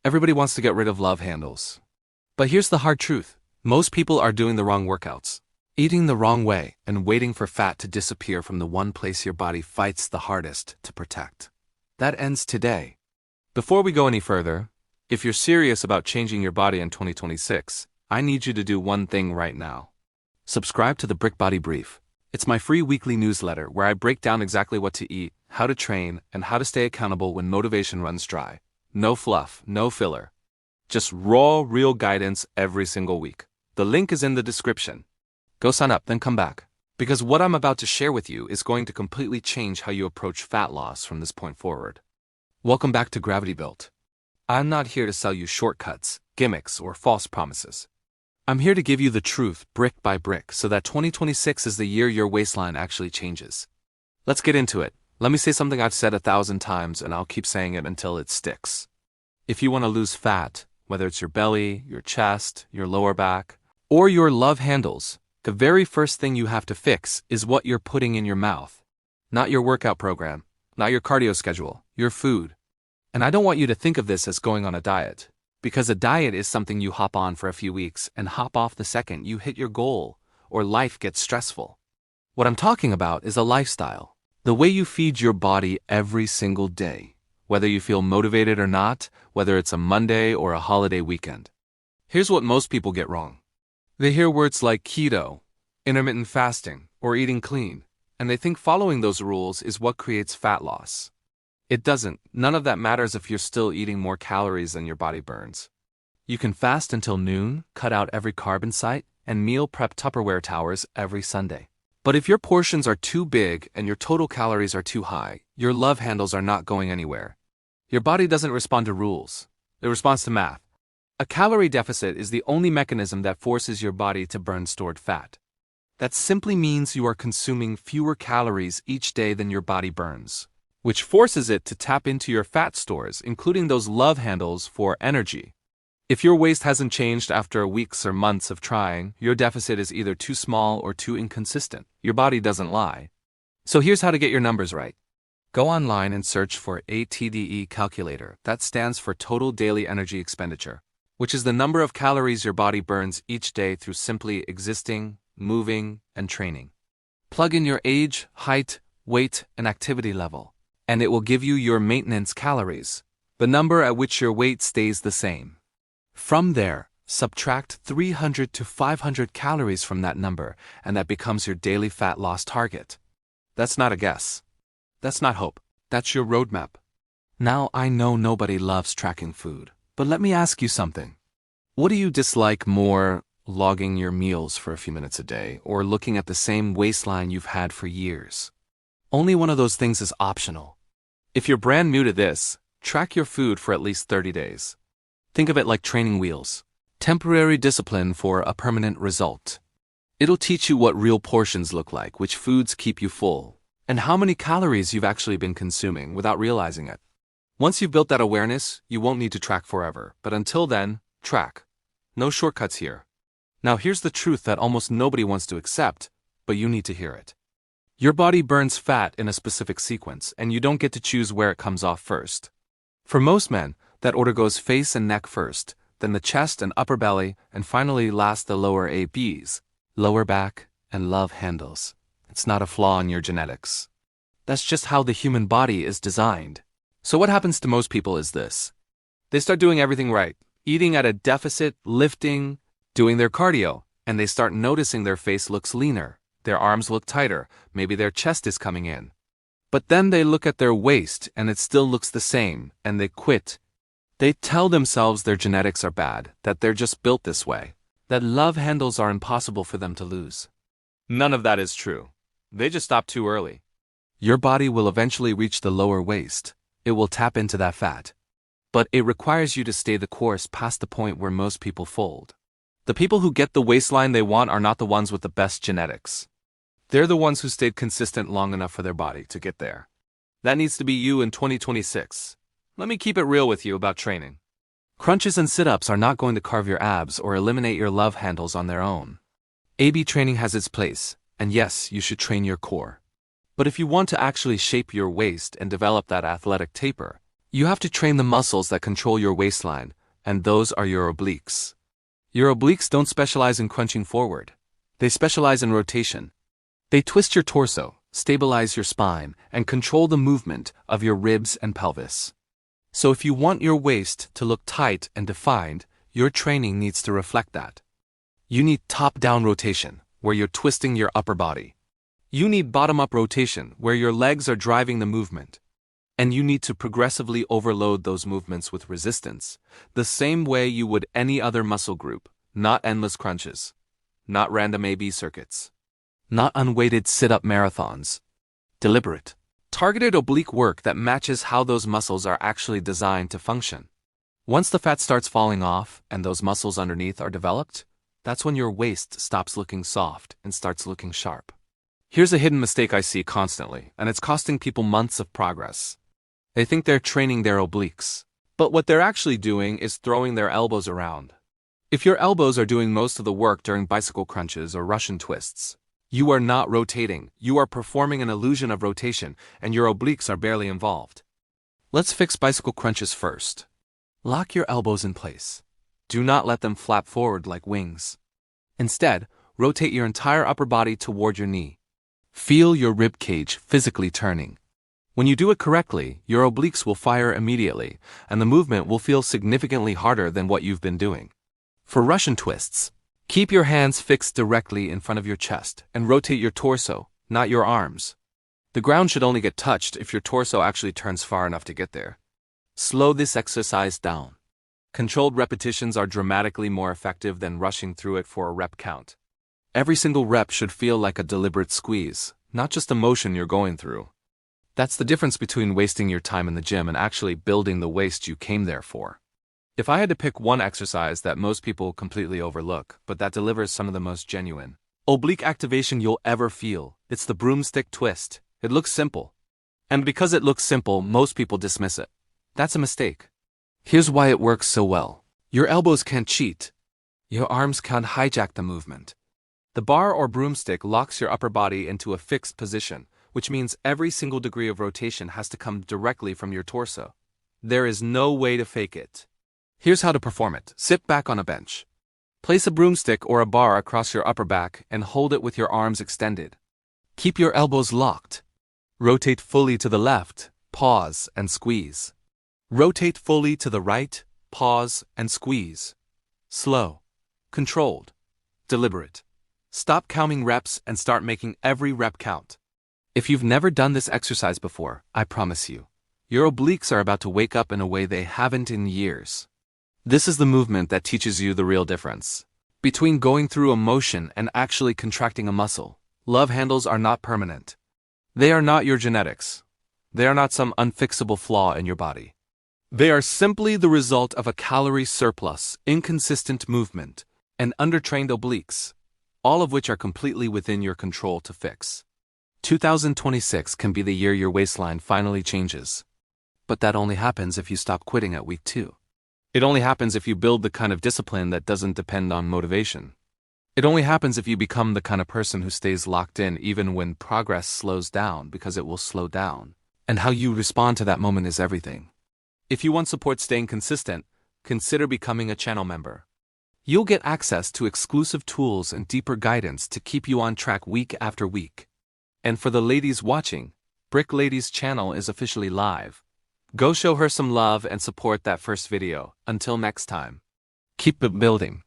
Everybody wants to get rid of love handles. But here's the hard truth. Most people are doing the wrong workouts, eating the wrong way, and waiting for fat to disappear from the one place your body fights the hardest to protect. That ends today. Before we go any further, if you're serious about changing your body in 2026, I need you to do one thing right now. Subscribe to the Brick Body Brief. It's my free weekly newsletter where I break down exactly what to eat, how to train, and how to stay accountable when motivation runs dry. No fluff, no filler. Just raw, real guidance every single week. The link is in the description. Go sign up, then come back. Because what I'm about to share with you is going to completely change how you approach fat loss from this point forward. Welcome back to Gravity Built. I'm not here to sell you shortcuts, gimmicks, or false promises. I'm here to give you the truth brick by brick so that 2026 is the year your waistline actually changes. Let's get into it. Let me say something I've said 1,000 times and I'll keep saying it until it sticks. If you want to lose fat, whether it's your belly, your chest, your lower back, or your love handles, the very first thing you have to fix is what you're putting in your mouth. Not your workout program, not your cardio schedule, your food. And I don't want you to think of this as going on a diet, because a diet is something you hop on for a few weeks and hop off the second you hit your goal or life gets stressful. What I'm talking about is a lifestyle, the way you feed your body every single day, whether you feel motivated or not, whether it's a Monday or a holiday weekend. Here's what most people get wrong. They hear words like keto, intermittent fasting, or eating clean, and they think following those rules is what creates fat loss. It doesn't. None of that matters if you're still eating more calories than your body burns. You can fast until noon, cut out every carb in sight, and meal prep Tupperware towers every Sunday. But if your portions are too big and your total calories are too high, your love handles are not going anywhere. Your body doesn't respond to rules. It responds to math. A calorie deficit is the only mechanism that forces your body to burn stored fat. That simply means you are consuming fewer calories each day than your body burns, which forces it to tap into your fat stores, including those love handles for energy. If your waist hasn't changed after weeks or months of trying, your deficit is either too small or too inconsistent. Your body doesn't lie. So here's how to get your numbers right. Go online and search for a TDEE calculator. That stands for Total Daily Energy Expenditure, which is the number of calories your body burns each day through simply existing, moving, and training. Plug in your age, height, weight, and activity level, and it will give you your maintenance calories, the number at which your weight stays the same. From there, subtract 300 to 500 calories from that number, and that becomes your daily fat loss target. That's not a guess. That's not hope. That's your roadmap. Now, I know nobody loves tracking food, but let me ask you something. What do you dislike more, logging your meals for a few minutes a day, or looking at the same waistline you've had for years? Only one of those things is optional. If you're brand new to this, track your food for at least 30 days. Think of it like training wheels. Temporary discipline for a permanent result. It'll teach you what real portions look like, which foods keep you full, and how many calories you've actually been consuming without realizing it. Once you've built that awareness, you won't need to track forever, but until then, track. No shortcuts here. Now here's the truth that almost nobody wants to accept, but you need to hear it. Your body burns fat in a specific sequence, and you don't get to choose where it comes off first. For most men, that order goes face and neck first, then the chest and upper belly, and finally last the lower ABs, lower back, and love handles. It's not a flaw in your genetics. That's just how the human body is designed. So what happens to most people is this. They start doing everything right, eating at a deficit, lifting, doing their cardio, and they start noticing their face looks leaner, their arms look tighter, maybe their chest is coming in. But then they look at their waist and it still looks the same, and they quit. They tell themselves their genetics are bad, that they're just built this way, that love handles are impossible for them to lose. None of that is true. They just stop too early. Your body will eventually reach the lower waist. It will tap into that fat. But it requires you to stay the course past the point where most people fold. The people who get the waistline they want are not the ones with the best genetics. They're the ones who stayed consistent long enough for their body to get there. That needs to be you in 2026. Let me keep it real with you about training. Crunches and sit-ups are not going to carve your abs or eliminate your love handles on their own. AB training has its place, and yes, you should train your core. But if you want to actually shape your waist and develop that athletic taper, You have to train the muscles that control your waistline, and those are your obliques. Your obliques don't specialize in crunching forward. They specialize in rotation. They twist your torso, stabilize your spine, and control the movement of your ribs and pelvis. So if you want your waist to look tight and defined, your training needs to reflect that. You need top-down rotation, where you're twisting your upper body. You need bottom-up rotation, where your legs are driving the movement. And you need to progressively overload those movements with resistance, the same way you would any other muscle group, not endless crunches, not random AB circuits, not unweighted sit-up marathons. Deliberate, targeted oblique work that matches how those muscles are actually designed to function. Once the fat starts falling off and those muscles underneath are developed, that's when your waist stops looking soft and starts looking sharp. Here's a hidden mistake I see constantly, and it's costing people months of progress. They think they're training their obliques, but what they're actually doing is throwing their elbows around. If your elbows are doing most of the work during bicycle crunches or Russian twists, you are not rotating, you are performing an illusion of rotation, and your obliques are barely involved. Let's fix bicycle crunches first. Lock your elbows in place. Do not let them flap forward like wings. Instead, rotate your entire upper body toward your knee. Feel your rib cage physically turning. When you do it correctly, your obliques will fire immediately, and the movement will feel significantly harder than what you've been doing. For Russian twists, keep your hands fixed directly in front of your chest and rotate your torso, not your arms. The ground should only get touched if your torso actually turns far enough to get there. Slow this exercise down. Controlled repetitions are dramatically more effective than rushing through it for a rep count. Every single rep should feel like a deliberate squeeze, not just a motion you're going through. That's the difference between wasting your time in the gym and actually building the waist you came there for. If I had to pick one exercise that most people completely overlook, but that delivers some of the most genuine oblique activation you'll ever feel, it's the broomstick twist. It looks simple. And because it looks simple, most people dismiss it. That's a mistake. Here's why it works so well. Your elbows can't cheat. Your arms can't hijack the movement. The bar or broomstick locks your upper body into a fixed position, which means every single degree of rotation has to come directly from your torso. There is no way to fake it. Here's how to perform it. Sit back on a bench. Place a broomstick or a bar across your upper back and hold it with your arms extended. Keep your elbows locked. Rotate fully to the left, pause, and squeeze. Rotate fully to the right, pause, and squeeze. Slow, controlled, deliberate. Stop counting reps and start making every rep count. If you've never done this exercise before, I promise you, your obliques are about to wake up in a way they haven't in years. This is the movement that teaches you the real difference between going through a motion and actually contracting a muscle. Love handles are not permanent. They are not your genetics. They are not some unfixable flaw in your body. They are simply the result of a calorie surplus, inconsistent movement, and undertrained obliques, all of which are completely within your control to fix. 2026 can be the year your waistline finally changes. But that only happens if you stop quitting at week 2. It only happens if you build the kind of discipline that doesn't depend on motivation. It only happens if you become the kind of person who stays locked in even when progress slows down, because it will slow down. And how you respond to that moment is everything. If you want support staying consistent, consider becoming a channel member. You'll get access to exclusive tools and deeper guidance to keep you on track week after week. And for the ladies watching, Brick Lady's channel is officially live. Go show her some love and support that first video. Until next time, keep it building.